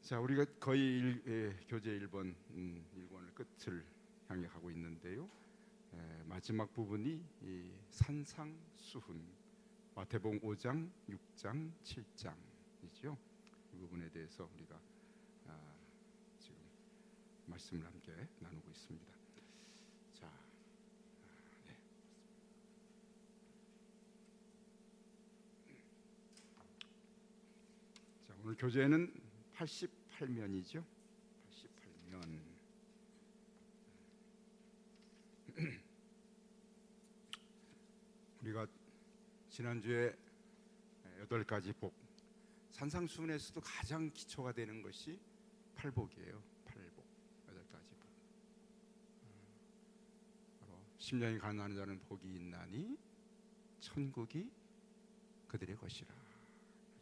자, 우리가 거의 교재 1번 1권을 끝을 향해 가고 있는데요. 마지막 부분이 이 산상수훈, 마태복음 5장, 6장, 7장이죠. 이 부분에 대해서 우리가 지금 말씀을 함께 나누고 있습니다. 자, 네. 자, 오늘 교재는 88면이죠. 88면. 우리가 지난주에 8가지 복, 산상수훈에서도 가장 기초가 되는 것이 팔복이에요. 팔복, 8가지 복. 바로 심령이 가난한 자는 복이 있나니 천국이 그들의 것이라.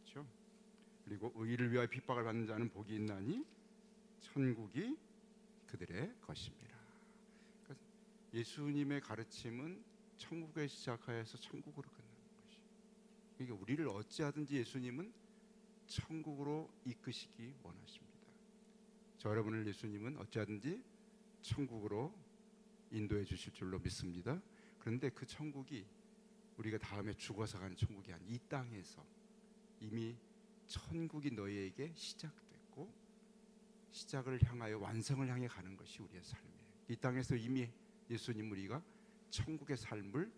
그렇죠? 그리고 의를 위하여 핍박을 받는 자는 복이 있나니 천국이 그들의 것입니다. 그러니까 예수님의 가르침은 천국에 시작하여서 천국으로 끝나는 것이. 그러니까 우리를 어찌하든지 예수님은 천국으로 이끄시기 원하십니다. 저 여러분을 예수님은 어찌하든지 천국으로 인도해 주실 줄로 믿습니다. 그런데 그 천국이 우리가 다음에 죽어서 가는 천국이 아니라 이 땅에서 이미 천국이 너희에게 시작됐고 시작을 향하여 완성을 향해 가는 것이 우리의 삶이에요. 이 땅에서 이미 예수님 우리가 천국의 삶을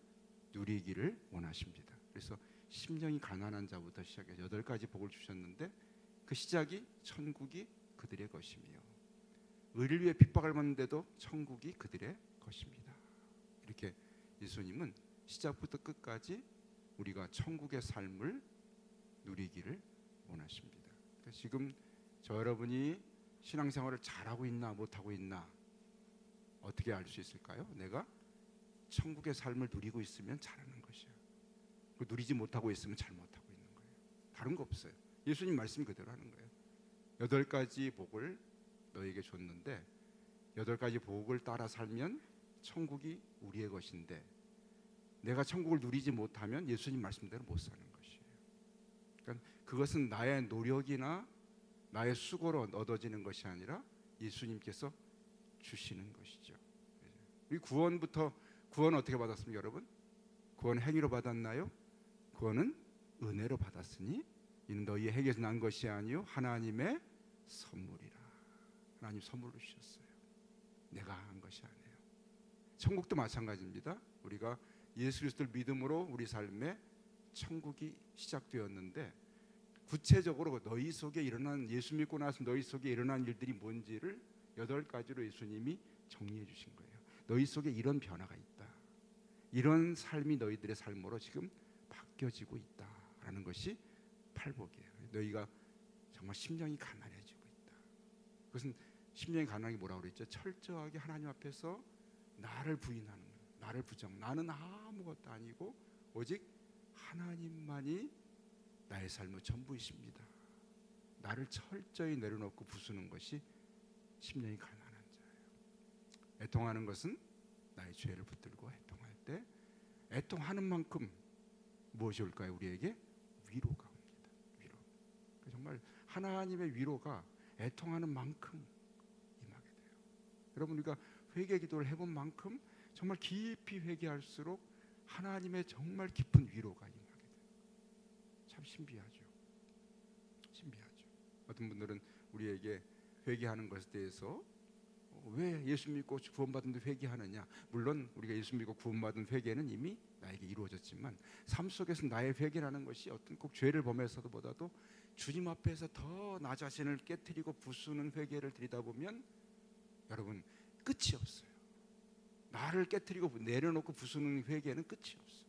누리기를 원하십니다. 그래서 심령이 가난한 자부터 시작해서 8가지 복을 주셨는데 그 시작이 천국이 그들의 것이며 의를 위해 핍박을 받는데도 천국이 그들의 것입니다. 이렇게 예수님은 시작부터 끝까지 우리가 천국의 삶을 누리기를 원하십니다. 그러니까 지금 저 여러분이 신앙생활을 잘하고 있나 못하고 있나 어떻게 알 수 있을까요? 내가 천국의 삶을 누리고 있으면 잘하는 것이야. 누리지 못하고 있으면 잘못하고 있는 거예요. 다른 거 없어요. 예수님 말씀 그대로 하는 거예요. 8가지 복을 너에게 줬는데 8가지 복을 따라 살면 천국이 우리의 것인데 내가 천국을 누리지 못하면 예수님 말씀대로 못 사는 것이에요. 그러니까 그것은 나의 노력이나 나의 수고로 얻어지는 것이 아니라 예수님께서 주시는 것이죠. 우리 구원 어떻게 받았습니까, 여러분? 구원 행위로 받았나요? 구원은 은혜로 받았으니 이는 너희의 행위에서 난 것이 아니요 하나님의 선물이라. 하나님 선물로 주셨어요. 내가 한 것이 아니에요. 천국도 마찬가지입니다. 우리가 예수 그리스도를 믿음으로 우리 삶에 천국이 시작되었는데 구체적으로 너희 속에 일어난 예수 믿고 나서 너희 속에 일어난 일들이 뭔지를 8가지로 예수님이 정리해 주신 거예요. 너희 속에 이런 변화가 있다. 이런 삶이 너희들의 삶으로 지금 바뀌어지고 있다라는 것이 팔복이에요. 너희가 정말 심령이 가난해지고 있다. 그것은 심령이 가난한 게 뭐라고 그랬죠? 철저하게 하나님 앞에서 나를 부인하는 거예요. 나를 부정. 나는 아무것도 아니고 오직 하나님만이 나의 삶의 전부이십니다. 나를 철저히 내려놓고 부수는 것이 심령이 가난한 자예요. 애통하는 것은 나의 죄를 붙들고 애통할 때 애통하는 만큼 무엇이 올까요? 우리에게 위로가 옵니다. 위로. 정말 하나님의 위로가 애통하는 만큼 임하게 돼요. 여러분 우리가 회개 기도를 해본 만큼 정말 깊이 회개할수록 하나님의 정말 깊은 위로가 임하게 돼요. 참 신비하죠. 신비하죠. 어떤 분들은 우리에게 회개하는 것에 대해서 왜 예수 믿고 구원받은 데 회개하느냐. 물론 우리가 예수 믿고 구원받은 회개는 이미 나에게 이루어졌지만 삶 속에서 나의 회개라는 것이 어떤 꼭 죄를 범해서도 보다도 주님 앞에서 더 나 자신을 깨트리고 부수는 회개를 드리다 보면 여러분 끝이 없어요. 나를 깨트리고 내려놓고 부수는 회개는 끝이 없어요.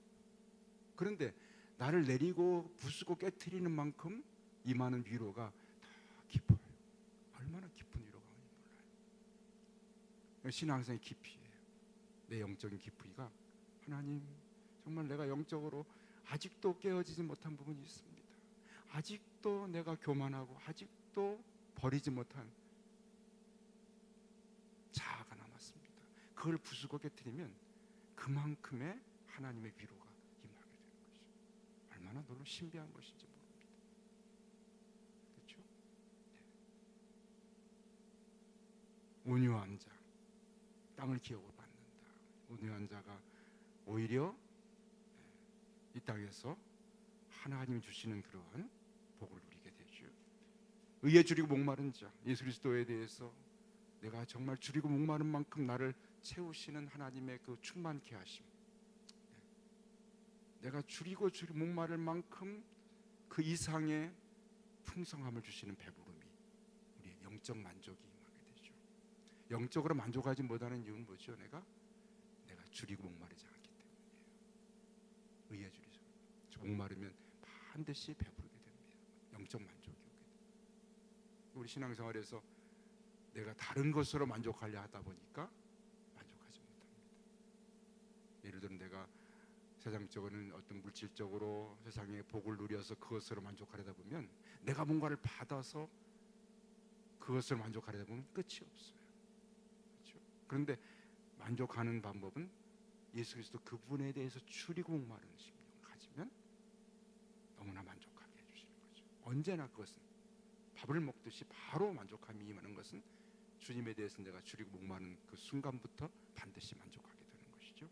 그런데 나를 내리고 부수고 깨트리는 만큼 임하는 위로가 더 깊어요. 얼마나 깊은 위로가 오는지 몰라요. 신앙생의 깊이예요. 내 영적인 깊이가 하나님 정말 내가 영적으로 아직도 깨어지지 못한 부분이 있습니다. 아직도 내가 교만하고 아직도 버리지 못한 자아가 남았습니다. 그걸 부수고 깨트리면 그만큼의 하나님의 위로가 임하게 되는 것이죠. 얼마나 놀라운 신비한 것인지 모릅니다. 그렇죠? 네. 온유한 자, 땅을 기업으로 받는다. 온유한 자가 오히려 이 땅에서 하나님이 주시는 그러한 복을 누리게 되죠. 의에 줄이고 목마른 자, 예수 그리스도에 대해서 내가 정말 줄이고 목마른 만큼 나를 채우시는 하나님의 그 충만케 하심, 내가 줄이고 목마를 만큼 그 이상의 풍성함을 주시는 배부름이 우리의 영적 만족이 임하게 되죠. 영적으로 만족하지 못하는 이유는 뭐죠? 내가 줄이고 목마르지 않기 때문이에요. 의에 줄이죠. 목마르면 반드시 배부르게 됩니다. 영적 만족이 오게 됩니다. 우리 신앙생활에서 내가 다른 것으로 만족하려 하다 보니까 만족하지 못합니다. 예를 들어 내가 세상적으로는 어떤 물질적으로 세상의 복을 누려서 그것으로 만족하려다 보면, 내가 뭔가를 받아서 그것을 만족하려다 보면 끝이 없어요. 그렇죠? 그런데 만족하는 방법은 예수 그리스도 그분에 대해서 줄이고 목마른 심령을 가지면 너무나 만족하게 해주시는 거죠. 언제나 그것은 밥을 먹듯이 바로 만족함이 임하는 것은 주님에 대해서 내가 줄이고 목마른 그 순간부터 반드시 만족하게 되는 것이죠.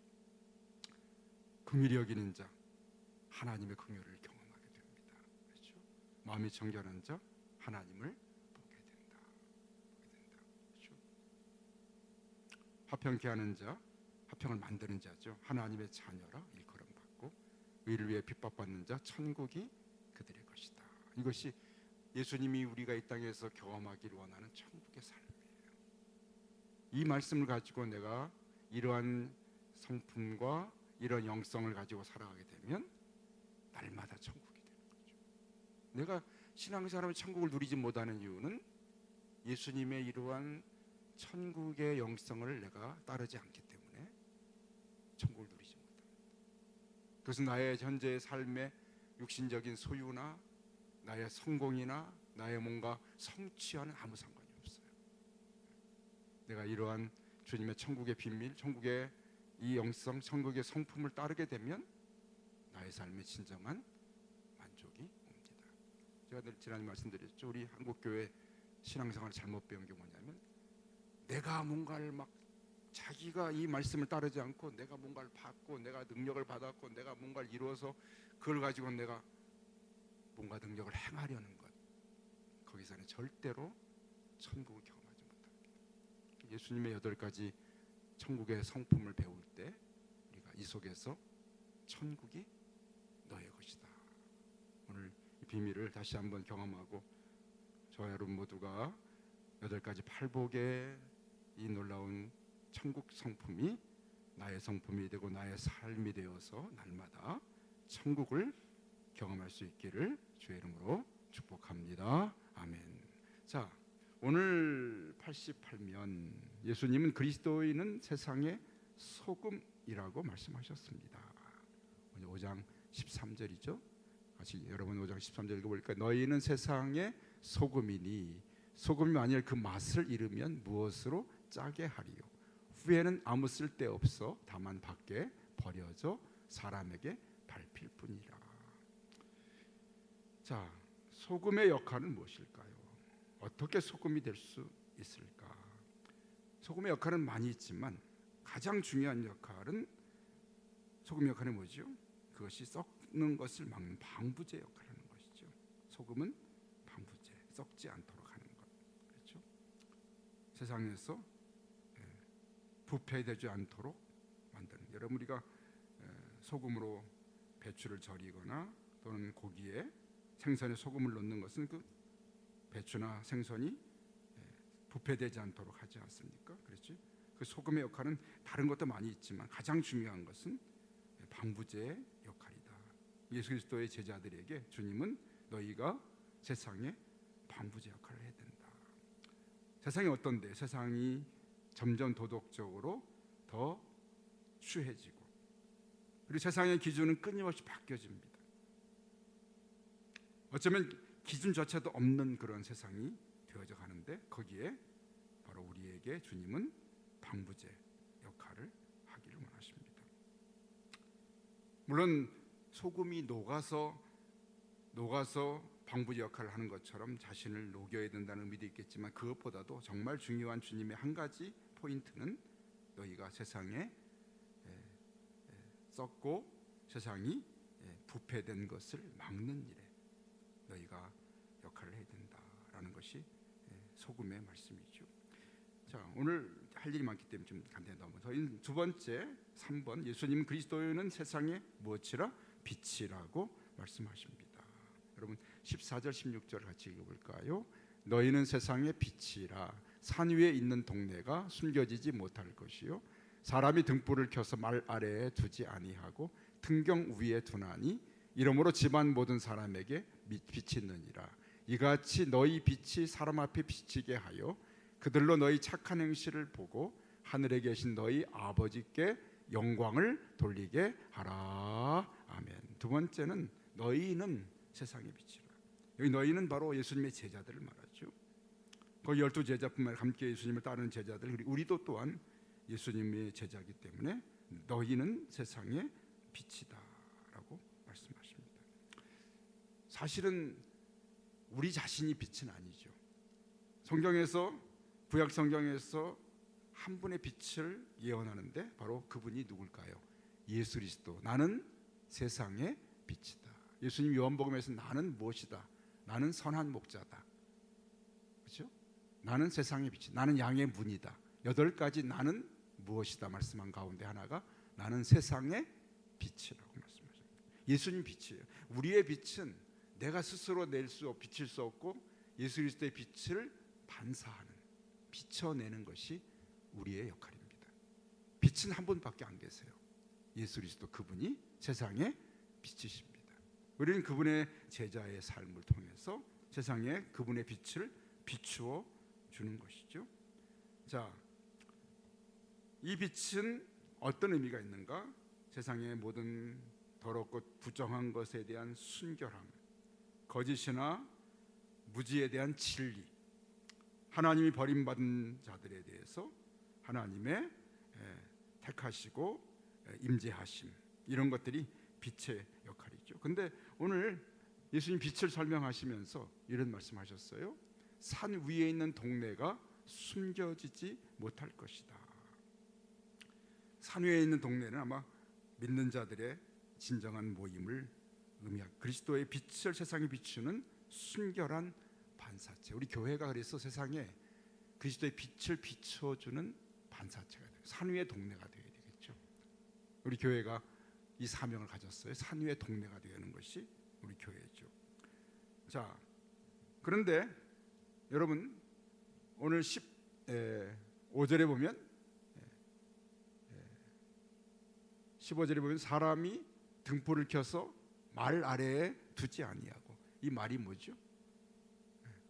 긍휼히 여기는 자, 하나님의 긍휼을 경험하게 됩니다. 그렇죠? 마음이 정결한 자, 하나님을 보게 된다. 그렇죠? 화평케 하는 자, 화평을 만드는 자죠. 하나님의 자녀라 일컬음 받고, 의를 위해 핍박받는 자, 천국이 그들의 것이다. 이것이 예수님이 우리가 이 땅에서 경험하기를 원하는 천국의 삶이에요. 이 말씀을 가지고 내가 이러한 성품과 이런 영성을 가지고 살아가게 되면 날마다 천국이 되는 거죠. 내가 신앙생활하면 천국을 누리지 못하는 이유는 예수님의 이러한 천국의 영성을 내가 따르지 않기 때문에 천국을 누리지 못합니다. 그것은 나의 현재의 삶의 육신적인 소유나 나의 성공이나 나의 뭔가 성취와는 아무 상관이 없어요. 내가 이러한 주님의 천국의 비밀, 천국의 이 영성, 천국의 성품을 따르게 되면 나의 삶의 진정한 만족이 옵니다. 제가 지난해 말씀드렸죠. 우리 한국교회 신앙생활을 잘못 배운 게 뭐냐면, 내가 뭔가를 막 자기가 이 말씀을 따르지 않고 내가 뭔가를 받고 내가 능력을 받았고 내가 뭔가를 이루어서 그걸 가지고 내가 뭔가 능력을 행하려는 것, 거기서는 절대로 천국을 경험하지 못합니다. 예수님의 8가지 천국의 성품을 배울 때 우리가 이 속에서 천국이 너의 것이다, 오늘 이 비밀을 다시 한번 경험하고 저와 여러분 모두가 8가지 팔복의 이 놀라운 천국 성품이 나의 성품이 되고 나의 삶이 되어서 날마다 천국을 경험할 수 있기를 주의 이름으로 축복합니다. 아멘. 자, 오늘 88면 예수님은 그리스도인은 세상의 소금이라고 말씀하셨습니다. 5장 13절이죠. 같이 여러분 5장 13절 읽어볼까요? 너희는 세상의 소금이니 소금이 만일 그 맛을 잃으면 무엇으로 짜게 하리요? 후에는 아무 쓸데없어 다만 밖에 버려져 사람에게 밟힐 뿐이라. 자, 소금의 역할은 무엇일까요? 어떻게 소금이 될 수 있을까? 소금의 역할은 많이 있지만 가장 중요한 역할은, 소금의 역할은 뭐죠? 그것이 썩는 것을 막는 방부제 역할을 하는 것이죠. 소금은 방부제, 썩지 않도록 하는 것. 그렇죠? 세상에서 부패되지 않도록 만드는. 여러분, 우리가 소금으로 배추를 절이거나 또는 고기에 생선에 소금을 넣는 것은 그 배추나 생선이 부패되지 않도록 하지 않습니까? 그렇지? 그 소금의 역할은 다른 것도 많이 있지만 가장 중요한 것은 방부제의 역할이다. 예수 그리스도의 제자들에게 주님은 너희가 세상에 방부제 역할을 해야 된다. 세상이 어떤데? 세상이 점점 도덕적으로 더 추해지고, 그리고 세상의 기준은 끊임없이 바뀌어집니다. 어쩌면 기준조차도 없는 그런 세상이 되어져 가는데, 거기에 바로 우리에게 주님은 방부제 역할을 하기를 원하십니다. 물론 소금이 녹아서 방부제 역할을 하는 것처럼 자신을 녹여야 된다는 의미도 있겠지만, 그것보다도 정말 중요한 주님의 한 가지 포인트는 너희가 세상에 썩고 세상이 부패된 것을 막는 일에 너희가 역할을 해야 된다라는 것이 소금의 말씀이죠. 자, 오늘 할 일이 많기 때문에 좀 간단히 넘어서 두 번째 3번, 예수님 그리스도는 세상의 무엇이라? 빛이라고 말씀하십니다. 여러분 14절 16절 같이 읽어볼까요? 너희는 세상의 빛이라. 산 위에 있는 동네가 숨겨지지 못할 것이요 사람이 등불을 켜서 말 아래에 두지 아니하고 등경 위에 두나니 이러므로 집안 모든 사람에게 빛이 있느니라. 이같이 너희 빛이 사람 앞에 비치게 하여 그들로 너희 착한 행실을 보고 하늘에 계신 너희 아버지께 영광을 돌리게 하라. 아멘. 두 번째는 너희는 세상의 빛이라. 여기 너희는 바로 예수님의 제자들을 말하죠. 거기 12제자뿐만 아니라 함께 예수님을 따르는 제자들, 그리고 우리도 또한 예수님의 제자이기 때문에 너희는 세상의 빛이다라고 말씀하십니다. 사실은 우리 자신이 빛은 아니죠. 성경에서, 구약 성경에서 한 분의 빛을 예언하는데 바로 그분이 누굴까요? 예수 그리스도. 나는 세상의 빛이다. 예수님 요한복음에서 나는 무엇이다? 나는 선한 목자다. 그렇죠? 나는 세상의 빛이, 나는 양의 문이다. 8가지 나는 무엇이다 말씀한 가운데 하나가 나는 세상의 빛이라고 말씀하십니다. 예수님 빛이에요. 우리의 빛은 내가 스스로 비칠 수 없고 예수 그리스도의 빛을 반사하는, 비춰내는 것이 우리의 역할입니다. 빛은 한 분밖에 안 계세요. 예수 그리스도, 그분이 세상의 빛이십니다. 우리는 그분의 제자의 삶을 통해서 세상에 그분의 빛을 비추어 주는 것이죠. 자, 이 빛은 어떤 의미가 있는가? 세상의 모든 더럽고 부정한 것에 대한 순결함, 거짓이나 무지에 대한 진리, 하나님이 버림받은 자들에 대해서 하나님의 택하시고 임재하심, 이런 것들이 빛의 역할이죠. 근데 오늘 예수님 빛을 설명하시면서 이런 말씀하셨어요. 산 위에 있는 동네가 숨겨지지 못할 것이다. 산 위에 있는 동네는 아마 믿는 자들의 진정한 모임을 의미하고, 그리스도의 빛을 세상에 비추는 순결한 반사체. 우리 교회가 그래서 세상에 그리스도의 빛을 비춰주는 반사체가 돼요. 산 위의 동네가 되어야 되겠죠. 우리 교회가 이 사명을 가졌어요. 산 위의 동네가 되는 것이 우리 교회죠. 자, 그런데 여러분 오늘 15절에 보면 15절에 보면 사람이 등불을 켜서 말 아래에 두지 아니하고, 이 말이 뭐죠?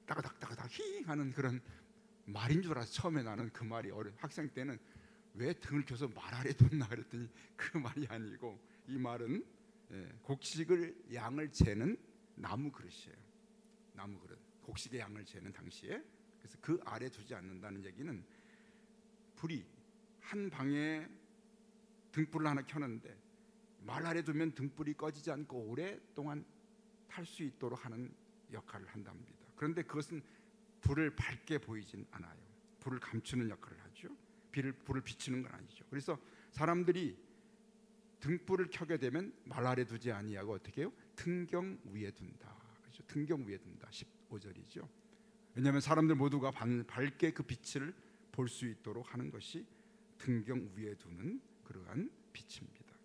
따가닥따가닥 히 하는 그런 말인 줄 알아서 처음에 나는 그 말이 학생 때는 왜 등을 켜서 말 아래에 뒀나 그랬더니 그 말이 아니고, 이 말은 곡식을 양을 재는 나무 그릇이에요. 나무 그릇, 곡식의 양을 재는 당시에. 그래서 그 아래 두지 않는다는 얘기는 불이 한 방에 등불을 하나 켜는데 말 아래 두면 등불이 꺼지지 않고 오랫동안 탈 수 있도록 하는 역할을 한답니다. 그런데 그것은 불을 밝게 보이진 않아요. 불을 감추는 역할을 하죠. 불을 비추는 건 아니죠. 그래서 사람들이 등불을 켜게 되면 말 아래 두지 아니하고 어떻게 해요? 등경 위에 둔다. 그렇죠? 등경 위에 둔다. 15절이죠. 왜냐하면 사람들 모두가 밝게 그 빛을 볼 수 있도록 하는 것이 등경 위에 두는 그러한 빛입니다.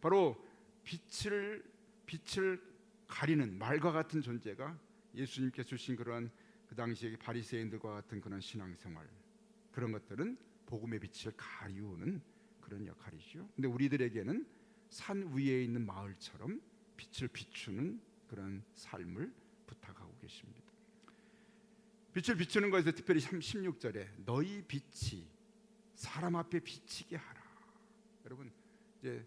바로 빛을 가리는 말과 같은 존재가 예수님께서 주신 그러한 그 당시에 바리새인들과 같은 그런 신앙생활, 그런 것들은 복음의 빛을 가리우는 그런 역할이죠. 근데 우리들에게는 산 위에 있는 마을처럼 빛을 비추는 그런 삶을 부탁하고 계십니다. 빛을 비추는 것에서 특별히 16절에 너희 빛이 사람 앞에 비치게 하라. 여러분 이제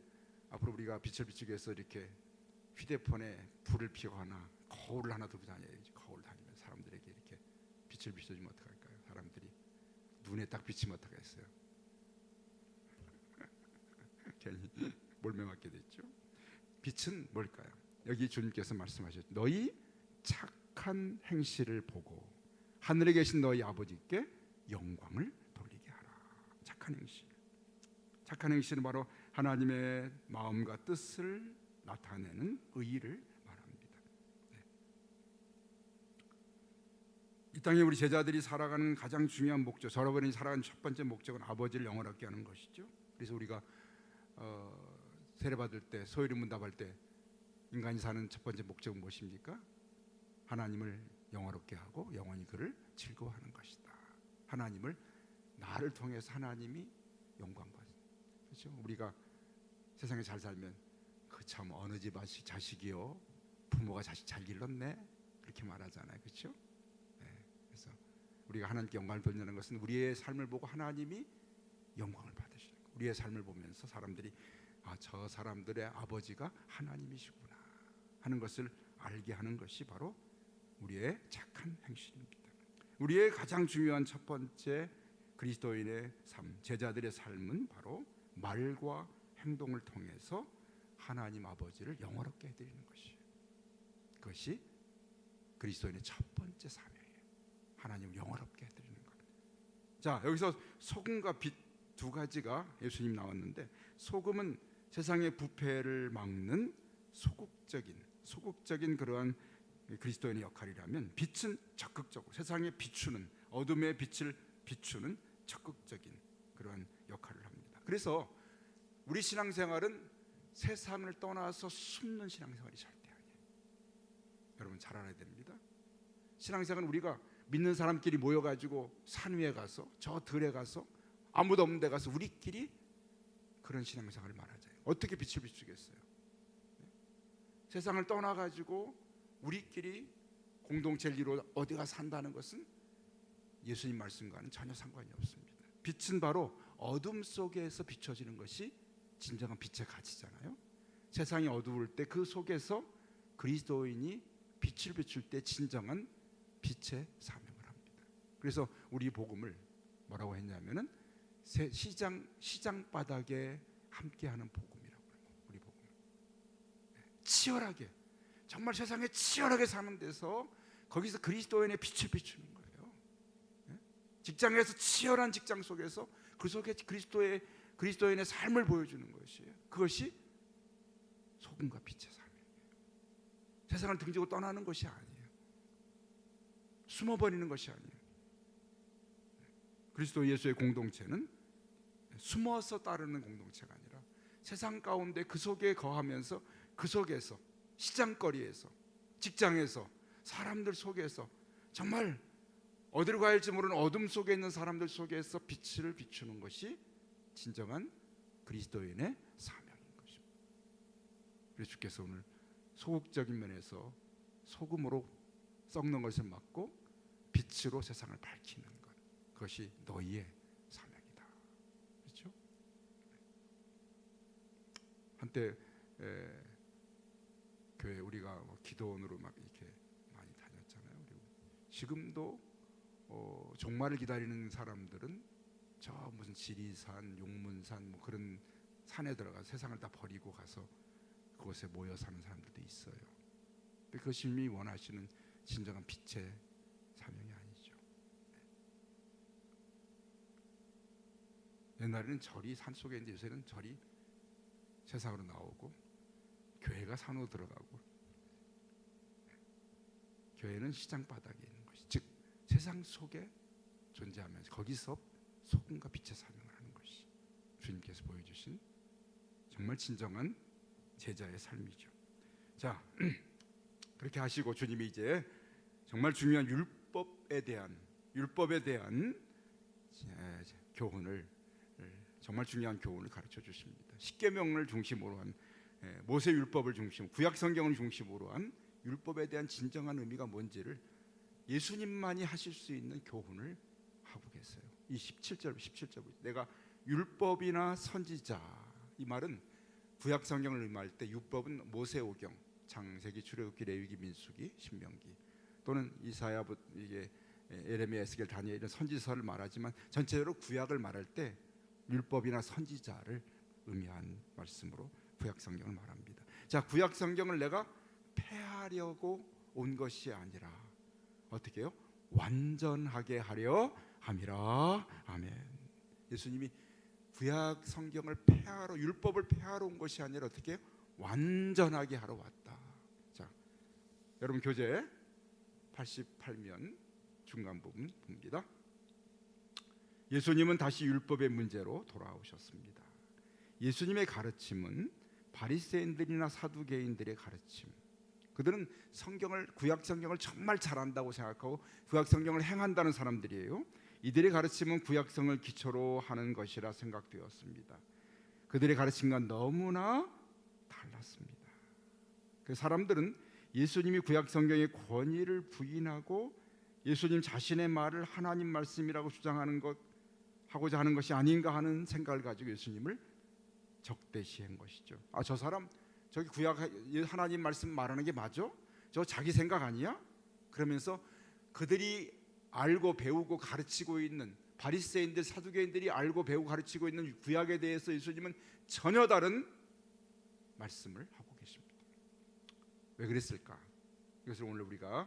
앞으로 우리가 빛을 비추기 위해서 이렇게 휴대폰에 불을 피우거나 거울을 하나 들고 다녀야지. 거울 다니면 사람들에게 이렇게 빛을 비춰주면 어떡할까요? 사람들이 눈에 딱 비치면 어떡하겠어요? 괜히 몰매 맞게 됐죠. 빛은 뭘까요? 여기 주님께서 말씀하셨죠. 너희 착한 행실을 보고 하늘에 계신 너희 아버지께 영광을 돌리게 하라. 착한 행실. 착한 행실은 바로 하나님의 마음과 뜻을 나타내는 의의를 말합니다. 네. 이 땅에 우리 제자들이 살아가는 가장 중요한 목적, 저러버린 살아가는 첫 번째 목적은 아버지를 영원하게 하는 것이죠. 그래서 우리가 세례받을 때, 소유리 문답할 때 인간이 사는 첫 번째 목적은 무엇입니까? 하나님을 영화롭게 하고 영원히 그를 즐거워하는 것이다. 하나님을, 나를 통해서 하나님이 영광 받는. 그렇죠? 우리가 세상에 잘 살면 그 참 어느 집 자식이요, 부모가 자식 잘 길렀네, 그렇게 말하잖아요. 그렇죠? 네. 그래서 우리가 하나님께 영광을 돌리는 것은 우리의 삶을 보고 하나님이 영광을 받으시는 거예요. 우리의 삶을 보면서 사람들이 저 사람들의 아버지가 하나님이시구나 하는 것을 알게 하는 것이 바로 우리의 착한 행실입니다. 우리의 가장 중요한 첫 번째 그리스도인의 삶, 제자들의 삶은 바로 말과 행동을 통해서 하나님 아버지를 영화롭게 해드리는 것이에요. 그것이 그리스도인의 첫 번째 사명이에요. 하나님을 영화롭게 해드리는 것. 자, 여기서 소금과 빛 두 가지가 예수님 나왔는데, 소금은 세상의 부패를 막는 소극적인 그러한 그리스도인의 역할이라면, 빛은 적극적으로 세상에 비추는, 어둠의 빛을 비추는 적극적인 그러한 역할을 합니다. 그래서 우리 신앙생활은 세상을 떠나서 숨는 신앙생활이 절대 아니에요. 여러분 잘 알아야 됩니다. 신앙생활은 우리가 믿는 사람끼리 모여가지고 산 위에 가서, 저 들에 가서, 아무도 없는 데 가서 우리끼리 그런 신앙생활을 말하자요. 어떻게 빛을 비추겠어요? 세상을 떠나가지고 우리끼리 공동체를 이루어 어디가 산다는 것은 예수님 말씀과는 전혀 상관이 없습니다. 빛은 바로 어둠 속에서 비춰지는 것이 진정한 빛의 가치잖아요. 세상이 어두울 때 그 속에서 그리스도인이 빛을 비출 때 진정한 빛의 사명을 합니다. 그래서 우리 복음을 뭐라고 했냐면은 시장 바닥에 함께하는 복음이라고 합니다. 우리 복음. 치열하게, 정말 세상에 치열하게 사는 데서 거기서 그리스도인의 빛을 비추는 거예요. 직장에서 치열한 직장 속에서 그 속에 그리스도인의 삶을 보여주는 것이에요. 그것이 소금과 빛의 삶이에요. 세상을 등지고 떠나는 것이 아니에요. 숨어버리는 것이 아니에요. 그리스도 예수의 공동체는 숨어서 따르는 공동체가 아니라 세상 가운데 그 속에 거하면서, 그 속에서, 시장거리에서, 직장에서, 사람들 속에서, 정말 어디로 가야 할지 모르는 어둠 속에 있는 사람들 속에서 빛을 비추는 것이 진정한 그리스도인의 사명인 것입니다. 그래서 주께서 오늘 소극적인 면에서 소금으로 썩는 것을 막고 빛으로 세상을 밝히는 것, 그것이 너희의 사명이다. 그렇죠? 한때 교회 우리가 기도원으로 막 이렇게 많이 다녔잖아요. 그리고 지금도 종말을 기다리는 사람들은 저 무슨 지리산, 용문산 뭐 그런 산에 들어가 세상을 다 버리고 가서 그곳에 모여 사는 사람들도 있어요. 근데 그것이 이미 원하시는 진정한 빛의 사명이 아니죠. 옛날에는 절이 산속에 있는데 요새는 절이 세상으로 나오고 교회가 산으로 들어가고, 교회는 시장 바닥에 있는 것이, 즉 세상 속에 존재하면서 거기서 소금과 빛의 사명을 하는 것이 주님께서 보여주신 정말 진정한 제자의 삶이죠. 자, 그렇게 하시고 주님이 이제 정말 중요한 율법에 대한 교훈을, 정말 중요한 교훈을 가르쳐 주십니다. 십계명을 중심으로 한, 모세 율법을 중심, 구약 성경을 중심으로 한 율법에 대한 진정한 의미가 뭔지를 예수님만이 하실 수 있는 교훈을 하고 계세요. 이 17절 내가 율법이나 선지자, 이 말은 구약 성경을 의미할 때 율법은 모세오경, 창세기, 출애굽기, 레위기, 민수기, 신명기, 또는 이사야, 이게 예레미야, 에스겔, 다니엘 이런 선지서를 말하지만 전체적으로 구약을 말할 때 율법이나 선지자를 의미한 말씀으로 구약 성경을 말합니다. 자, 구약 성경을 내가 폐하려고 온 것이 아니라 어떻게 해요? 완전하게 하려 함이라. 아멘. 예수님이 구약 성경을 폐하러, 율법을 폐하러 온 것이 아니라 어떻게 해요? 완전하게 하러 왔다. 자, 여러분 교재 88면 중간 부분 봅니다. 예수님은 다시 율법의 문제로 돌아오셨습니다. 예수님의 가르침은 바리새인들이나 사두개인들의 가르침, 그들은 구약 성경을 정말 잘 안다고 생각하고 구약 성경을 행한다는 사람들이에요. 이들의 가르침은 구약성을 기초로 하는 것이라 생각되었습니다. 그들의 가르침과 너무나 달랐습니다. 그 사람들은 예수님이 구약 성경의 권위를 부인하고 예수님 자신의 말을 하나님 말씀이라고 주장하는 것, 하고자 하는 것이 아닌가 하는 생각을 가지고 예수님을 적대시한 것이죠. 저 사람 저기 구약 하나님 말씀 말하는 게 맞아? 저 자기 생각 아니야? 그러면서 그들이 알고 배우고 가르치고 있는 바리새인들, 사두개인들이 알고 배우고 가르치고 있는 구약에 대해서 예수님은 전혀 다른 말씀을 하고 계십니다. 왜 그랬을까? 이것을 오늘 우리가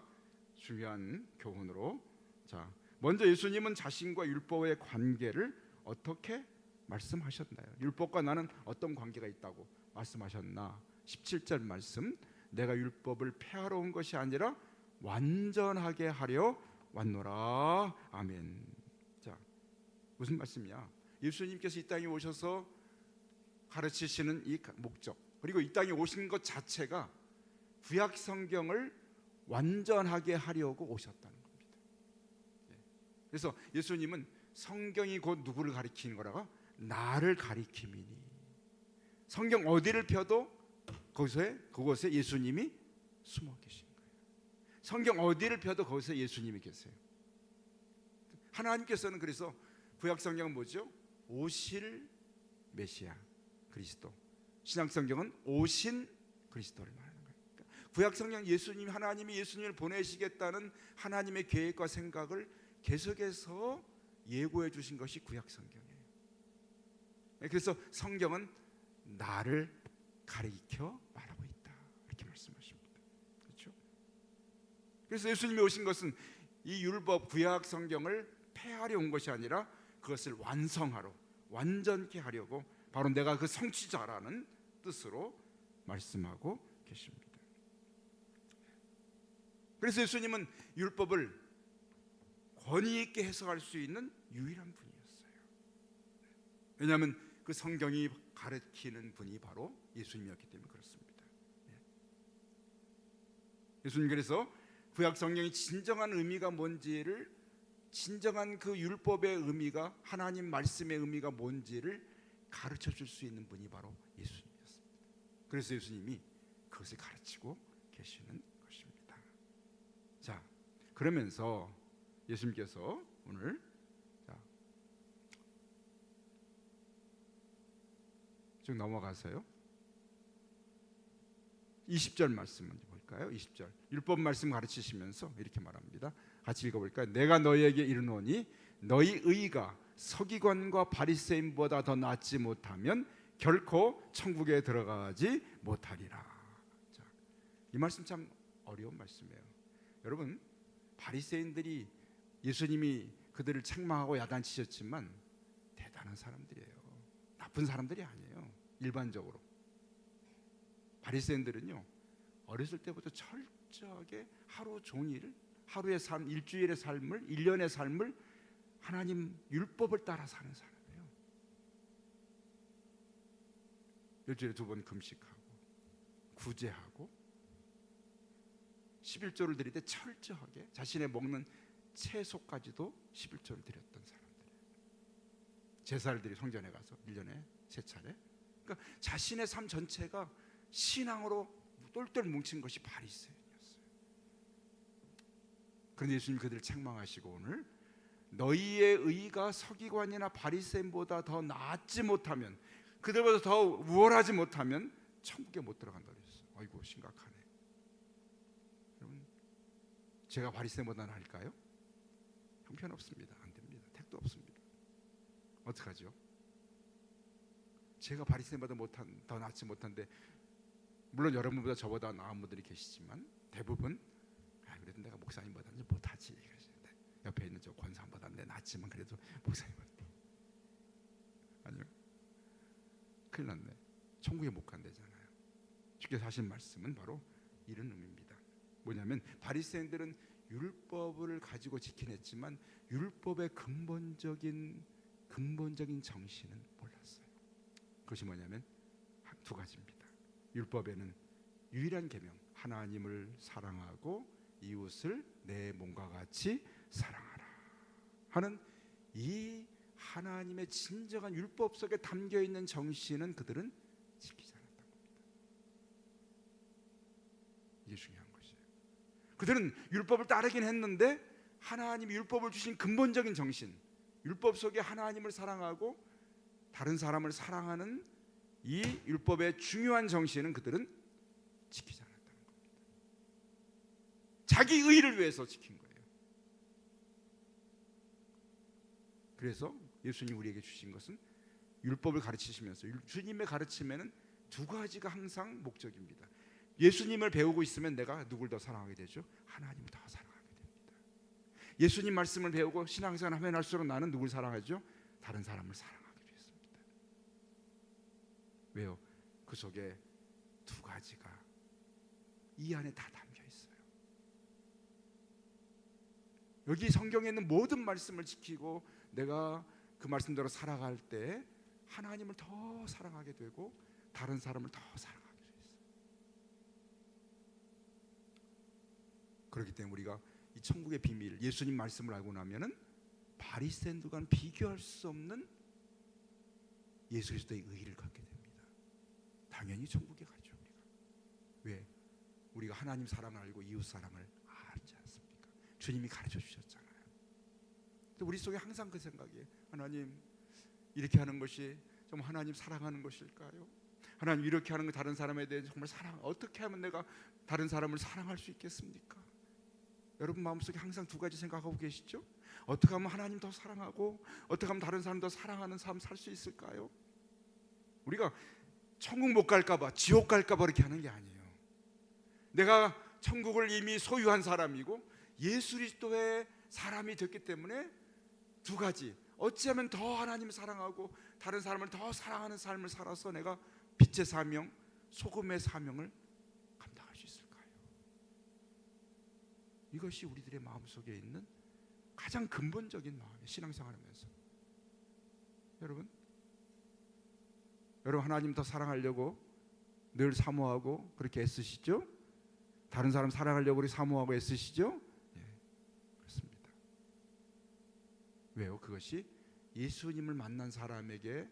중요한 교훈으로, 자, 먼저 예수님은 자신과 율법의 관계를 어떻게 말씀하셨나요? 율법과 나는 어떤 관계가 있다고 말씀하셨나? 17절 말씀, 내가 율법을 폐하러 온 것이 아니라 완전하게 하려 왔노라. 아멘. 자, 무슨 말씀이야? 예수님께서 이 땅에 오셔서 가르치시는 이 목적, 그리고 이 땅에 오신 것 자체가 구약 성경을 완전하게 하려고 오셨다는 겁니다. 그래서 예수님은 성경이 곧 누구를 가리키는 거라고? 나를 가리킴이니. 성경 어디를 펴도 그곳에 예수님이 숨어 계신 거예요. 성경 어디를 펴도 거기서 예수님이 계세요. 하나님께서는 그래서 구약 성경은 뭐죠? 오실 메시아 그리스도, 신약 성경은 오신 그리스도를 말하는 거예요. 구약 성경 예수님, 하나님이 예수님을 보내시겠다는 하나님의 계획과 생각을 계속해서 예고해 주신 것이 구약 성경이에요. 그래서 성경은 나를 가리켜 말하고 있다, 이렇게 말씀하십니다. 그렇죠? 그래서 예수님이 오신 것은 이 율법 구약 성경을 폐하려 온 것이 아니라 그것을 완성하러, 완전케 하려고, 바로 내가 그 성취자라는 뜻으로 말씀하고 계십니다. 그래서 예수님은 율법을 권위 있게 해석할 수 있는 유일한 분이었어요. 왜냐하면 그 성경이 가르치는 분이 바로 예수님이었기 때문에 그렇습니다. 예수님 그래서 구약 성경의 진정한 의미가 뭔지를, 진정한 그 율법의 의미가, 하나님 말씀의 의미가 뭔지를 가르쳐 줄 수 있는 분이 바로 예수님이었습니다. 그래서 예수님이 그것을 가르치고 계시는 것입니다. 자, 그러면서 예수님께서 오늘 쭉 넘어가서요, 20절 말씀 먼저 볼까요? 20절 율법 말씀 가르치시면서 이렇게 말합니다. 같이 읽어볼까요? 내가 너희에게 이르노니 너희 의가 서기관과 바리새인보다 더 낫지 못하면 결코 천국에 들어가지 못하리라. 자, 이 말씀 참 어려운 말씀이에요. 여러분, 바리새인들이 예수님이 그들을 책망하고 야단치셨지만 대단한 사람들이에요. 나쁜 사람들이 아니에요. 일반적으로 바리새인들은요, 어렸을 때부터 철저하게 하루 종일, 하루의 삶, 일주일의 삶을, 1년의 삶을 하나님 율법을 따라 사는 사람이에요. 일주일에 2번 금식하고 구제하고 11조를 드릴 때 철저하게 자신의 먹는 채소까지도 11조를 드렸던 사람들이에요. 제사를 드리 성전에 가서 1년에 3차례. 그러니까 자신의 삶 전체가 신앙으로 똘똘 뭉친 것이 바리새인이었어요. 그런데 예수님 그들을 책망하시고 오늘 너희의 의가 서기관이나 바리새인보다 더 낫지 못하면, 그들보다 더 우월하지 못하면 천국에 못 들어간다 그랬어요. 아이고, 심각하네. 여러분, 제가 바리새인보다 나을까요? 형편없습니다. 안 됩니다. 택도 없습니다. 어떡하죠? 제가 바리새인보다 더 낫지 못한데, 물론 여러분보다 저보다 나은 분들이 계시지만 대부분 그래도 내가 목사님보다는 못하지. 옆에 있는 저 권사보다는 내 낫지만 그래도 목사님보다. 아니요, 큰일 났네. 천국에 못 간대잖아요. 주께서 하신 말씀은 바로 이런 의미입니다. 뭐냐면 바리새인들은 율법을 가지고 지킨 했지만 율법의 근본적인 정신은 몰랐어요. 그것이 뭐냐면 두 가지입니다. 율법에는 유일한 계명, 하나님을 사랑하고 이웃을 내 몸과 같이 사랑하라 하는 이 하나님의 진정한 율법 속에 담겨 있는 정신은 그들은 지키지 않았던 겁니다. 이게 중요한 것이에요. 그들은 율법을 따르긴 했는데 하나님이 율법을 주신 근본적인 정신, 율법 속에 하나님을 사랑하고 다른 사람을 사랑하는 이 율법의 중요한 정신은 그들은 지키지 않았다는 겁니다. 자기 의를 위해서 지킨 거예요. 그래서 예수님 우리에게 주신 것은 율법을 가르치시면서 주님의 가르침에는 두 가지가 항상 목적입니다. 예수님을 배우고 있으면 내가 누굴 더 사랑하게 되죠? 하나님을 더 사랑하게 됩니다. 예수님 말씀을 배우고 신앙생활 하면 할수록 나는 누굴 사랑하죠? 다른 사람을 사랑하기로 했습니다. 왜요? 그 속에 두 가지가 이 안에 다 담겨 있어요. 여기 성경에 있는 모든 말씀을 지키고 내가 그 말씀대로 살아갈 때 하나님을 더 사랑하게 되고 다른 사람을 더 사랑하기로 했어요. 그렇기 때문에 우리가 이 천국의 비밀, 예수님 말씀을 알고 나면은 바리새인들과는 비교할 수 없는 예수 그리스도의 의의를 갖게 됩니다. 당연히 천국에 가죠. 왜? 우리가 하나님 사랑을 알고 이웃 사랑을 알지 않습니까? 주님이 가르쳐 주셨잖아요. 우리 속에 항상 그 생각이에요. 하나님, 이렇게 하는 것이 정말 하나님 사랑하는 것일까요? 하나님, 이렇게 하는 거 다른 사람에 대해 정말 어떻게 하면 내가 다른 사람을 사랑할 수 있겠습니까? 여러분 마음속에 항상 두 가지 생각하고 계시죠? 어떻게 하면 하나님 더 사랑하고 어떻게 하면 다른 사람 더 사랑하는 삶 살 수 있을까요? 우리가 천국 못 갈까 봐, 지옥 갈까 봐 그렇게 하는 게 아니에요. 내가 천국을 이미 소유한 사람이고 예수 그리스도의 사람이 됐기 때문에 두 가지, 어찌하면 더 하나님을 사랑하고 다른 사람을 더 사랑하는 삶을 살아서 내가 빛의 사명, 소금의 사명을 감당할 수 있을까요? 이것이 우리들의 마음속에 있는 가장 근본적인 마음이에요. 신앙생활하면서 여러분 하나님 더 사랑하려고 늘 사모하고 그렇게 애쓰시죠? 다른 사람 사랑하려고 우리 사모하고 애쓰시죠? 왜요? 그것이 예수님을 만난 사람에게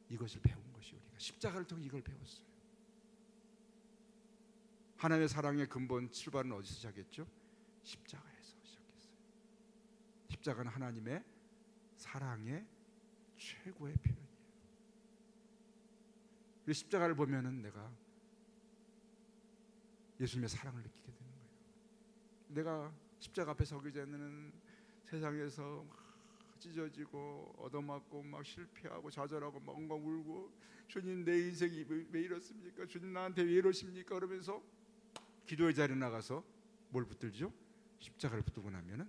이것을 배운 것이 우리가 십자가를 통해 이걸 배웠어요. 하나님의 사랑의 근본 출발은 어디서 시작했죠? 십자가에서 시작했어요. 십자가는 하나님의 사랑의 최고의 표현이에요. 그 십자가를 보면은 내가 예수님의 사랑을 느끼게 되는 거예요. 내가 십자가 앞에 서기 전에는 세상에서 찢어지고 얻어맞고 막 실패하고 좌절하고 막 엉엉 울고 주님 내 인생이 왜 이렇습니까? 주님 나한테 왜 이러십니까? 그러면서 기도의 자리에 나가서 뭘 붙들죠? 십자가를 붙들고 나면은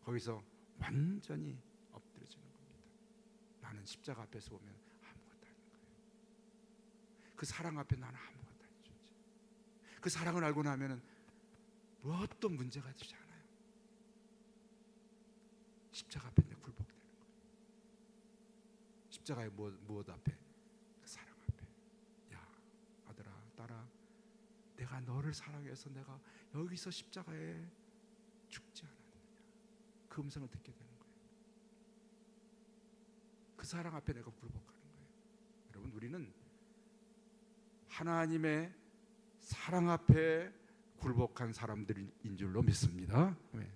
거기서 완전히 엎드려지는 겁니다. 나는 십자가 앞에서 보면 아무것도 아닌 거예요. 그 사랑 앞에 나는 아무것도 아닌 존재. 그 사랑을 알고 나면은 무엇도 문제가 되지 않아요. 십자가 앞에 내 굴복되는 거예요. 십자가의 무엇 앞에? 그 사랑 앞에. 야 아들아 딸아, 내가 너를 사랑해서 내가 여기서 십자가에 죽지 않았느냐. 그 음성을 듣게 되는 거예요. 그 사랑 앞에 내가 굴복하는 거예요. 여러분 우리는 하나님의 사랑 앞에 굴복한 사람들인 줄로 믿습니다. 왜?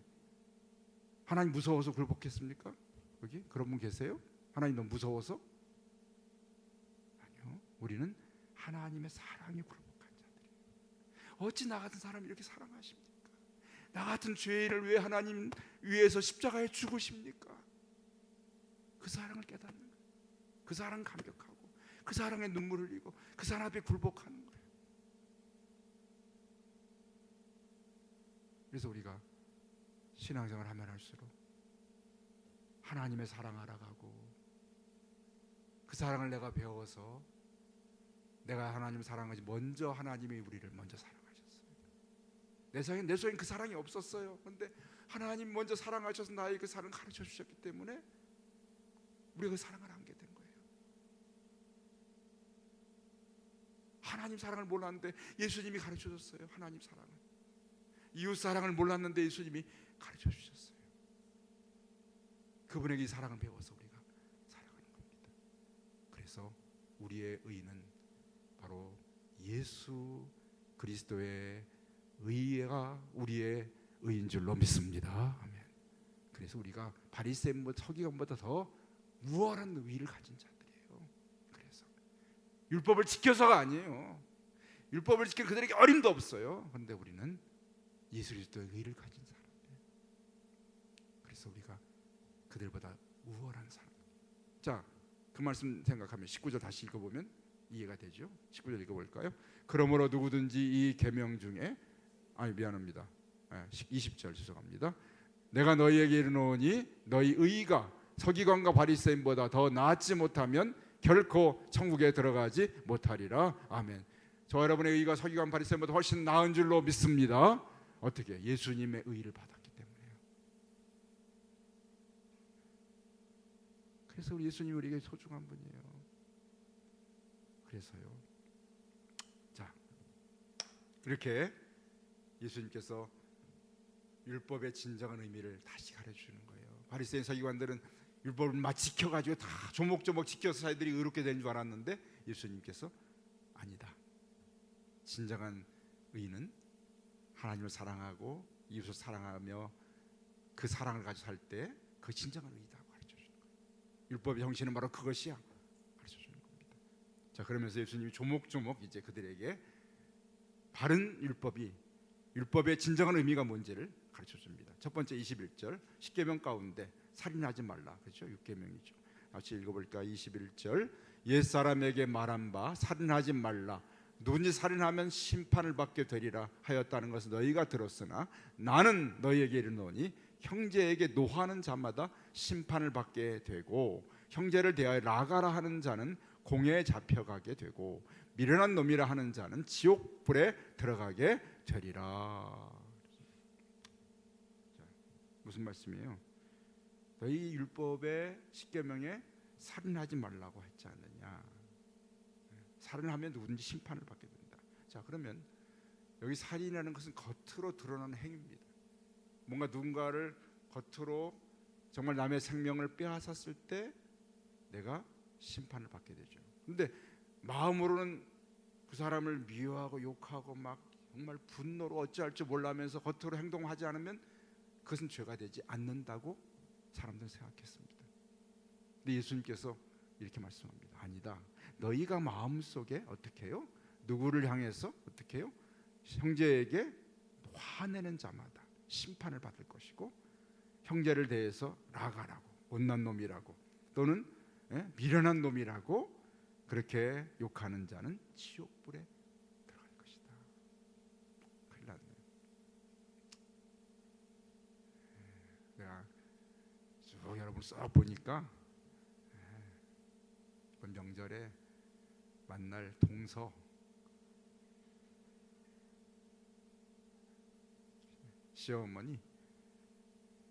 하나님 무서워서 굴복했습니까? 여기 그런 분 계세요? 하나님 너무 무서워서? 아니요. 우리는 하나님의 사랑에 굴복한 자들이에요. 어찌 나 같은 사람이 이렇게 사랑하십니까? 나 같은 죄인을 왜 하나님 위해서 십자가에 죽으십니까? 그 사랑을 깨닫는 거예요. 그 사랑 감격하고 그 사랑에 눈물을 흘리고 그 사랑 앞에 굴복하는 거예요. 그래서 우리가 신앙생활 하면 할수록 하나님의 사랑 알아가고 그 사랑을 내가 배워서 내가 하나님을 사랑하지 먼저 하나님이 우리를 먼저 사랑하셨어요. 내 속엔 그 사랑이 없었어요. 그런데 하나님 먼저 사랑하셔서 나의 그 사랑을 가르쳐 주셨기 때문에 우리가 그 사랑을 알게 된 거예요. 하나님 사랑을 몰랐는데 예수님이 가르쳐 줬어요. 하나님 사랑을. 이웃 사랑을 몰랐는데 예수님이 가르쳐 주셨어요. 그분에게 이 사랑을 배워서 우리가 살아가는 겁니다. 그래서 우리의 의는 바로 예수 그리스도의 의가 우리의 의인 줄로 믿습니다. 아멘. 그래서 우리가 바리새인보다 서기관보다 더 우월한 의를 가진 자들이에요. 그래서 율법을 지켜서가 아니에요. 율법을 지키는 그들에게 어림도 없어요. 그런데 우리는 예수 그리스도의 의를 가진 사람이에요. 그래서 우리가 그들보다 우월한 사람. 자, 그 말씀 생각하면 19절 다시 읽어보면 이해가 되죠. 19절 읽어볼까요? 그러므로 누구든지 이 계명 중에 미안합니다. 20절 죄송합니다. 내가 너희에게 이르노니 너희 의가 서기관과 바리새인보다 더 나았지 못하면 결코 천국에 들어가지 못하리라. 아멘. 저 여러분의 의가 서기관 바리새인보다 훨씬 나은 줄로 믿습니다. 어떻게? 예수님의 의를 받았기 때문에요. 그래서 우리 예수님이 우리에게 소중한 분이에요. 그래서요. 자, 이렇게 예수님께서 율법의 진정한 의미를 다시 가르쳐주는 거예요. 바리새인 서기관들은 율법을 막 지켜가지고 다 조목조목 지켜서 자기들이 의롭게 되는 줄 알았는데 예수님께서 아니다. 진정한 의는 하나님을 사랑하고 이웃을 사랑하며 그 사랑을 가지고 살 때 그 진정한 의다고 가르쳐주는 거예요. 율법의 형식은 바로 그것이야 가르쳐주는 겁니다. 자, 그러면서 예수님이 조목조목 이제 그들에게 바른 율법의 진정한 의미가 뭔지를 가르쳐줍니다. 첫 번째 21절 10계명 가운데 살인하지 말라. 그렇죠? 6계명이죠. 같이 읽어볼까? 21절 옛사람에게 말한 바 살인하지 말라. 누구든지 살인하면 심판을 받게 되리라 하였다는 것을 너희가 들었으나 나는 너희에게 이르노니 형제에게 노하는 자마다 심판을 받게 되고 형제를 대하여 나가라 하는 자는 공회에 잡혀가게 되고 미련한 놈이라 하는 자는 지옥불에 들어가게 되리라. 자, 무슨 말씀이에요? 너희 율법의 10계명에 살인하지 말라고 했지 않느냐. 살인하면 누구든지 심판을 받게 된다. 자, 그러면 여기 살인이라는 것은 겉으로 드러나는 행위입니다. 뭔가 누군가를 겉으로 정말 남의 생명을 빼앗았을 때 내가 심판을 받게 되죠. 근데 마음으로는 그 사람을 미워하고 욕하고 막 정말 분노로 어찌할 줄 몰라면서 겉으로 행동하지 않으면 그것은 죄가 되지 않는다고 사람들은 생각했습니다. 근데 예수님께서 이렇게 말씀합니다. 아니다. 너희가 마음속에 어떻게 해요? 누구를 향해서 어떻게 해요? 형제에게 화내는 자마다 심판을 받을 것이고 형제를 대해서 나가라고 못난 놈이라고 또는 미련한 놈이라고 그렇게 욕하는 자는 지옥불에 들어갈 것이다. 큰일 났네요. 내가 쭉 여러분 써 보니까 이번 명절에 만날 동서 시어머니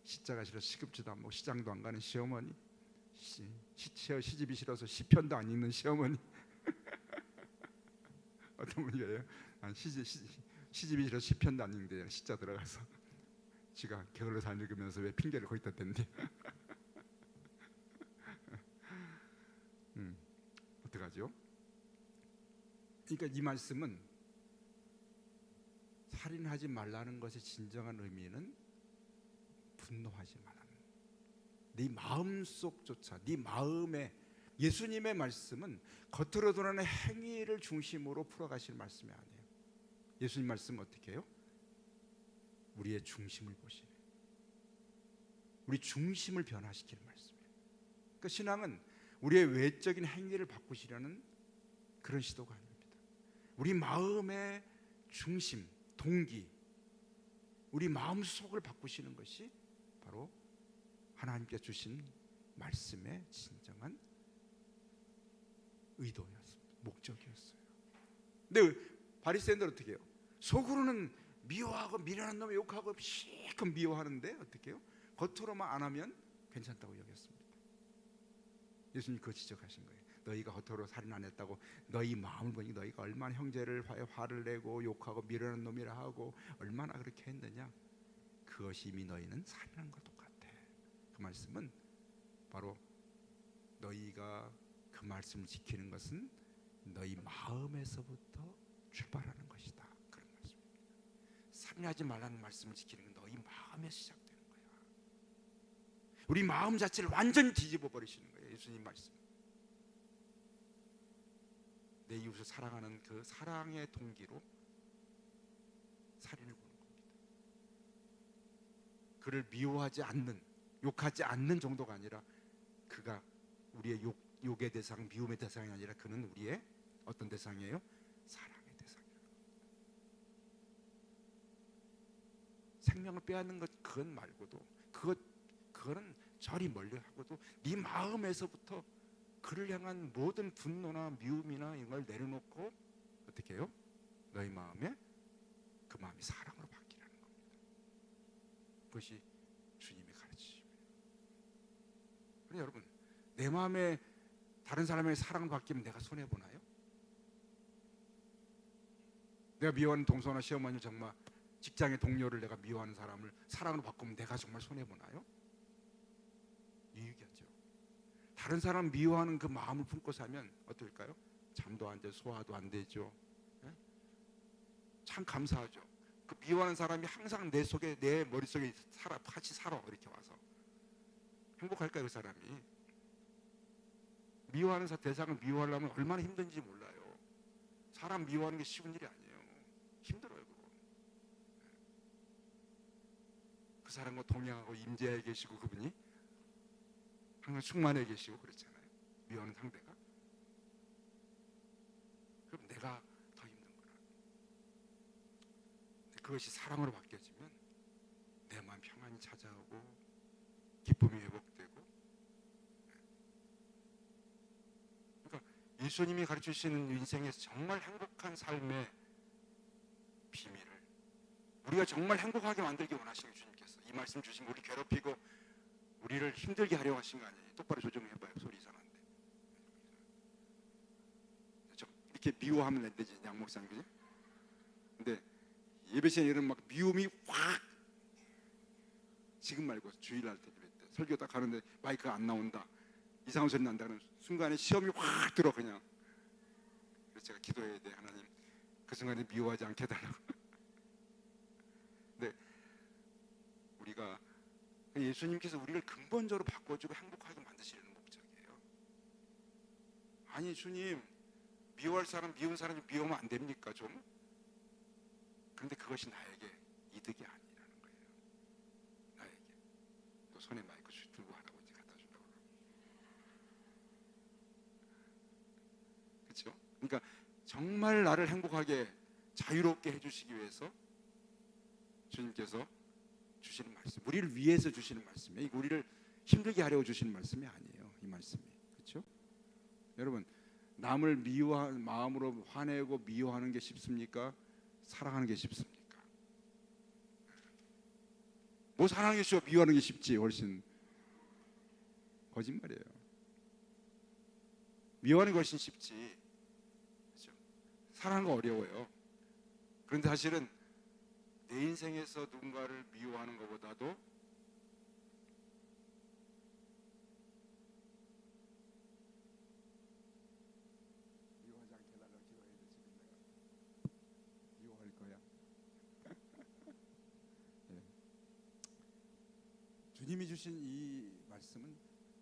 시자가 싫어서 시급지도 안 먹고 시장도 안 가는 시어머니 시집이 싫어서 시편도 안 읽는 시어머니 어떤 분이 그래요? 시집이 싫어서 시편도 안 읽는데 시자 들어가서 지가 게을러서 안 읽으면서 왜 핑계를 거기다 댄대. 어떡하죠? 그러니까 이 말씀은 살인하지 말라는 것의 진정한 의미는 분노하지 말라는 네 마음속조차 네 마음에 예수님의 말씀은 겉으로 드러나는 행위를 중심으로 풀어가실 말씀이 아니에요. 예수님 말씀은 어떻게 해요? 우리의 중심을 보시네. 우리 중심을 변화시키는 말씀이에요. 그러니까 신앙은 우리의 외적인 행위를 바꾸시려는 그런 시도가 아닙니다. 우리 마음의 중심, 동기 우리 마음 속을 바꾸시는 것이 바로 하나님께 주신 말씀의 진정한 의도였습니다. 목적이었어요. 근데 바리새인들은 어떻게 해요? 속으로는 미워하고 미련한 놈 욕하고 실컷 미워하는데 어떻게 해요? 겉으로만 안 하면 괜찮다고 여겼습니다. 예수님 그거 지적하신 거예요. 너희가 겉으로 살인 안 했다고 너희 마음을 보니 너희가 얼마나 형제를 화를 내고 욕하고 미련한 놈이라 하고 얼마나 그렇게 했느냐. 그것이 이미 너희는 살인한 것 똑같아. 그 말씀은 바로 너희가 그 말씀을 지키는 것은 너희 마음에서부터 출발하는 것이다. 그런 말씀입니다. 살인하지 말라는 말씀을 지키는 건 너희 마음에서 시작되는 거야. 우리 마음 자체를 완전히 뒤집어 버리시는 거예요. 예수님 말씀. 내 이웃을 사랑하는 그 사랑의 동기로 살인을 보는 겁니다. 그를 미워하지 않는, 욕하지 않는 정도가 아니라 그가 우리의 욕의 대상, 미움의 대상이 아니라 그는 우리의 어떤 대상이에요? 사랑의 대상이에요. 생명을 빼앗는 것 그건 말고도 그거는 저리 멀리 하고도 네 마음에서부터 그를 향한 모든 분노나 미움이나 이런 걸 내려놓고 어떻게 해요? 너희 마음에 그 마음이 사랑으로 바뀌라는 겁니다. 그것이 주님의 가르치심이에요. 여러분, 내 마음에 다른 사람의 사랑을 바뀌면 내가 손해 보나요? 내가 미워하는 동서나 시어머니, 정말 직장의 동료를 내가 미워하는 사람을 사랑으로 바꾸면 내가 정말 손해 보나요? 유익이었죠. 다른 사람 미워하는 그 마음을 품고 살면 어떨까요? 잠도 안 되고 소화도 안 되죠. 참 감사하죠. 그 미워하는 사람이 항상 내 속에, 내 머릿속에 같이 살아. 이렇게 와서 행복할까요? 그 사람이 미워하는 대상을 미워하려면 얼마나 힘든지 몰라요. 사람 미워하는 게 쉬운 일이 아니에요. 힘들어요. 그거. 그 사람과 동행하고 임재해 계시고 그분이 항상 충만해 계시고 그렇잖아요. 미워하는 상대가. 그럼 내가 더 힘든구나. 그것이 사랑으로 바뀌어지면 내 마음 평안이 찾아오고 기쁨이 회복되고. 그러니까 예수님이 가르쳐주시는 인생에서 정말 행복한 삶의 비밀을 우리가 정말 행복하게 만들기 원하시는 주님께서 이 말씀 주신 우리 괴롭히고 우리를 힘들게 하려고 하신 거 아니에요. 똑바로 조정해봐요. 소리 이상한데. 이렇게 미워하면 안 되지, 양 목사님, 그지? 근데 예배 시간에 이런 막 미움이 확, 지금 말고 주일날 때 예배 때 설교 딱 하는데 마이크가 안 나온다, 이상한 소리 난다는 순간에 시험이 확 들어 그냥. 그래서 제가 기도해야 돼. 하나님, 그 순간에 미워하지 않게 해달라고. 근데 우리가 예수님께서 우리를 근본적으로 바꿔주고 행복하게 만드시려는 목적이에요. 아니 주님, 미워할 사람, 미운 사람이 미워하면 안 됩니까 좀? 그런데 그것이 나에게 이득이 아니라는 거예요. 나에게. 또 손에 마이크 들고 할아버지 갖다 주려고. 그렇죠? 그러니까 정말 나를 행복하게 자유롭게 해주시기 위해서 주님께서 주시는 말씀, 우리를 위해서 주시는 말씀이에요. 우리를 힘들게 하려고 주시는 말씀이 아니에요. 이 말씀이. 그렇죠? 여러분, 남을 미워한 마음으로 화내고 미워하는 게 쉽습니까? 사랑하는 게 쉽습니까? 뭐 사랑하는 게 쉬워, 미워하는 게 쉽지. 훨씬 거짓말이에요. 미워하는 게 훨씬 쉽지. 그렇죠? 사랑하는 거 어려워요. 그런데 사실은 내 인생에서 누군가를 미워하는 것보다도 미워하지 않게 해달라고 기도해야 돼. 지금 내가 미워할 거야. 네. 주님이 주신 이 말씀은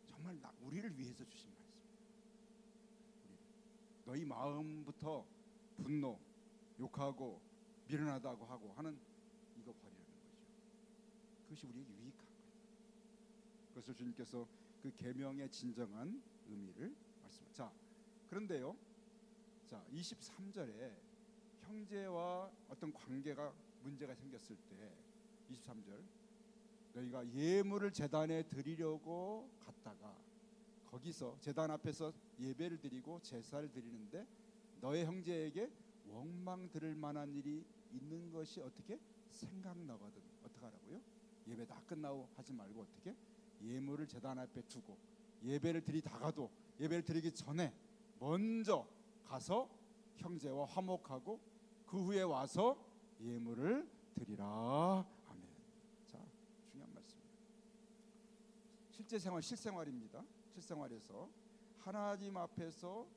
정말 우리를 위해서 주신 말씀이에요. 너희 마음부터 분노, 욕하고 미련하다고 하고 하는 이거 버리라는 거죠. 그것이 우리에게 유익한 거예요. 그것을 주님께서 그 계명의 진정한 의미를 말씀합니다. 자, 그런데요. 자, 23절에 형제와 어떤 관계가 문제가 생겼을 때 23절 너희가 예물을 제단에 드리려고 갔다가 거기서 제단 앞에서 예배를 드리고 제사를 드리는데 너의 형제에게 원망 들을 만한 일이 있는 것이 어떻게 생각나거든 어떻게 하라고요? 예배 다 끝나고 하지 말고 어떻게 예물을 제단 앞에 두고 예배를 드리다가도 예배를 드리기 전에 먼저 가서 형제와 화목하고 그 후에 와서 예물을 드리라. 아멘. 자, 중요한 말씀입니다. 실제 생활, 실생활입니다. 실생활에서 하나님 앞에서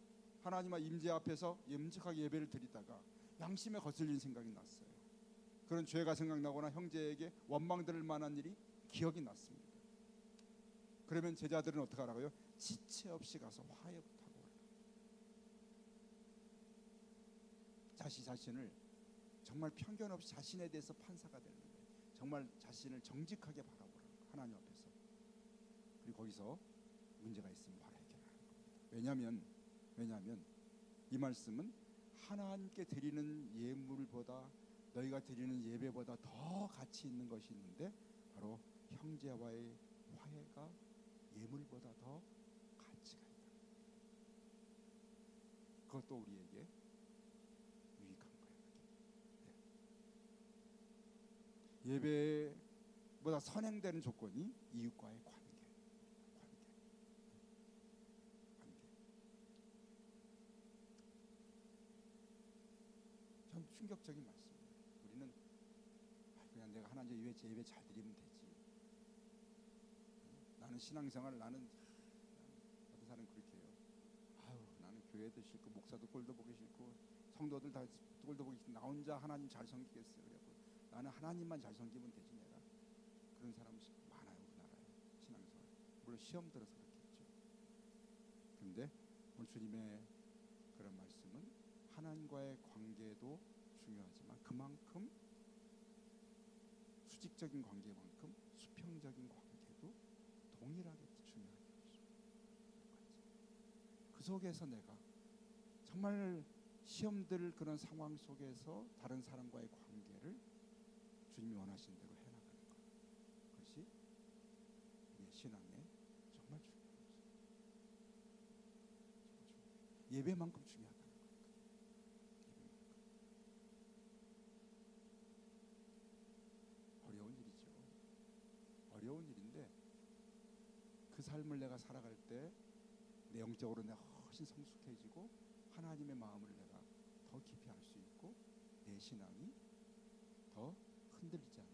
하나님과 임재 앞에서 염직하게 예배를 드리다가 양심에 거슬린 생각이 났어요. 그런 죄가 생각나거나 형제에게 원망들을 만한 일이 기억이 났습니다. 그러면 제자들은 어떻게 하라고요? 지체 없이 가서 화해부터 하고 자신을 정말 편견 없이 자신에 대해서 판사가 되는 거예요. 정말 자신을 정직하게 바라보라 하나님 앞에서. 그리고 거기서 문제가 있으면 바로 해결하는 겁니다. 왜냐하면 이 말씀은 하나님께 드리는 예물보다 너희가 드리는 예배보다 더 가치 있는 것이 있는데 바로 형제와의 화해가 예물보다 더 가치가 있다. 그것도 우리에게 유익한 거예요. 네. 예배보다 선행되는 조건이 이웃과의 관계. 참 충격적인 말씀이에요. 우리는 그냥 내가 하나님 예배 잘 드리면 되지. 나는 신앙생활 나는 어떤 사람은 그렇게 해요. 나는 교회도 싫고 목사도 꼴도 보기 싫고 성도들 다 꼴도 보기 싫고 나 혼자 하나님 잘 섬기겠어요. 그래서 나는 하나님만 잘 섬기면 되지 내가. 그런 사람 많아요 우리나라에 신앙생활. 물론 시험 들어서 그렇겠죠. 그런데 오늘 주님의 그런 말씀은 하나님과의 관계도 중요하지만 그만큼 수직적인 관계만큼 수평적인 관계도 동일하게 중요하게 그 속에서 내가 정말 시험들 그런 상황 속에서 다른 사람과의 관계를 주님이 원하신 대로 해나가는 것. 그것이 우리의 신앙에 정말 중요한 것입니다. 예배만큼 중요하다는 거예요. 어려운 일이죠. 어려운 일인데 그 삶을 내가 살아갈 때 내 영적으로 내가 훨씬 성숙해지고 하나님의 마음을 내가 더 깊이 알 수 있고 내 신앙이 더 흔들리지 않는.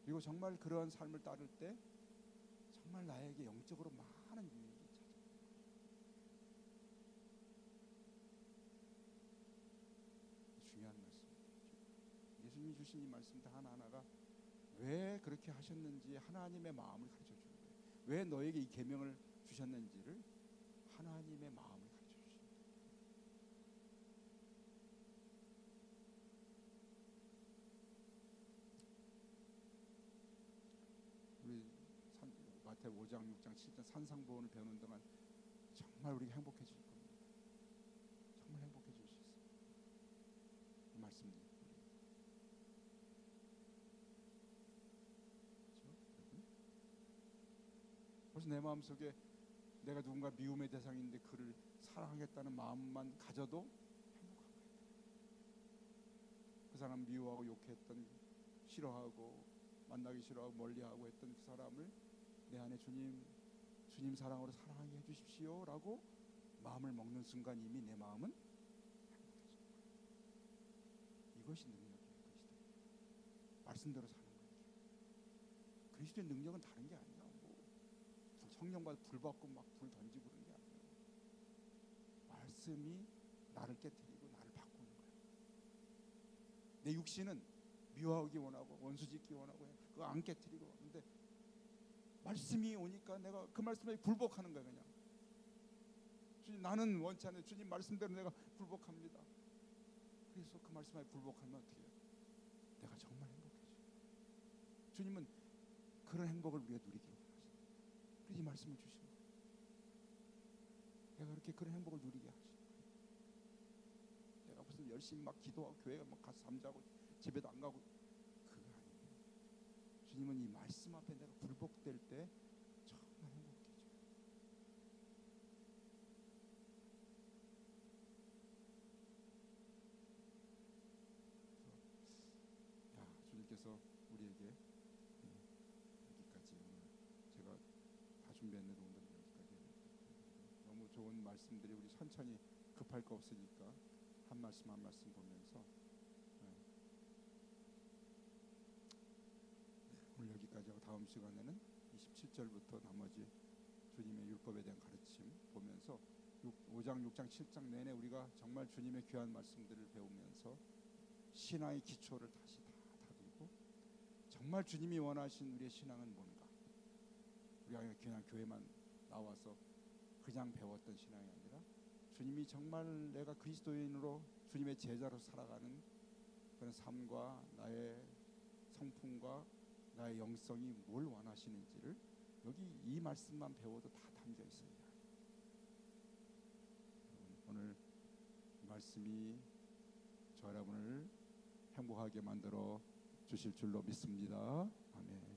그리고 정말 그러한 삶을 따를 때 정말 나에게 영적으로 많은 유익이 찾아옵니다. 중요한 말씀입니다. 예수님이 주신 이 말씀들 하나하나가 왜 그렇게 하셨는지 하나님의 마음을 가르쳐 주는 거예요. 왜 너에게 이 계명을 주셨는지를 하나님의 마음을 가르쳐 주십니다. 우리 마태복음 5장, 6장, 7장 산상보훈을 배우는 동안 정말 우리가 행복해질 겁니다. 정말 행복해질 수 있어요. 이 말씀입니다. 그래서 내 마음속에 내가 누군가 미움의 대상인데 그를 사랑하겠다는 마음만 가져도 행복한 거예요. 그 사람 미워하고 욕했던 싫어하고 만나기 싫어하고 멀리하고 했던 그 사람을 내 안에 주님 사랑으로 사랑하게 해주십시오 라고 마음을 먹는 순간 이미 내 마음은 행복해지는 거예요. 이것이 능력이에요. 그리스도의 말씀대로 사는 거예요. 그리스도의 능력은 다른 게 아니야. 성령받아 불 받고 막 불 던지고 그런 게 아니에요. 말씀이 나를 깨뜨리고 나를 바꾸는 거예요. 내 육신은 미워하기 원하고 원수짓기 원하고 그거 안 깨뜨리고 근데 말씀이 오니까 내가 그 말씀에 굴복하는 거야. 그냥 주님 나는 원치 않아요. 주님 말씀대로 내가 굴복합니다. 그래서 그 말씀에 굴복하면 어떻게 해요? 내가 정말 행복해져요. 주님은 그런 행복을 우리가 누리기를 이 말씀을 주시는 거예요. 내가 그렇게 그런 행복을 누리게 하시는 거예요. 내가 무슨 열심히 막 기도하고 교회 막 가서 잠자고 집에도 안 가고 그거 아닙니다. 주님은 이 말씀 앞에 내가 굴복될 때 정말 행복해져요. 주님께서 우리에게 여기까지 오늘 제가 다 준비했는데 오늘 여기까지 너무 좋은 말씀들이 우리 천천히 급할 거 없으니까 한 말씀 한 말씀 보면서 오늘 여기까지 하고 다음 시간에는 27절부터 나머지 주님의 율법에 대한 가르침 보면서 5장, 6장, 7장 내내 우리가 정말 주님의 귀한 말씀들을 배우면서 신앙의 기초를 다시 다 다지고 정말 주님이 원하신 우리의 신앙은 뭔가, 우리가 그냥 교회만 나와서 그냥 배웠던 신앙이 아니라 주님이 정말 내가 그리스도인으로 주님의 제자로 살아가는 그런 삶과 나의 성품과 나의 영성이 뭘 원하시는지를 여기 이 말씀만 배워도 다 담겨 있어요. 오늘 말씀이 저 여러분을 행복하게 만들어 주실 줄로 믿습니다. 아멘.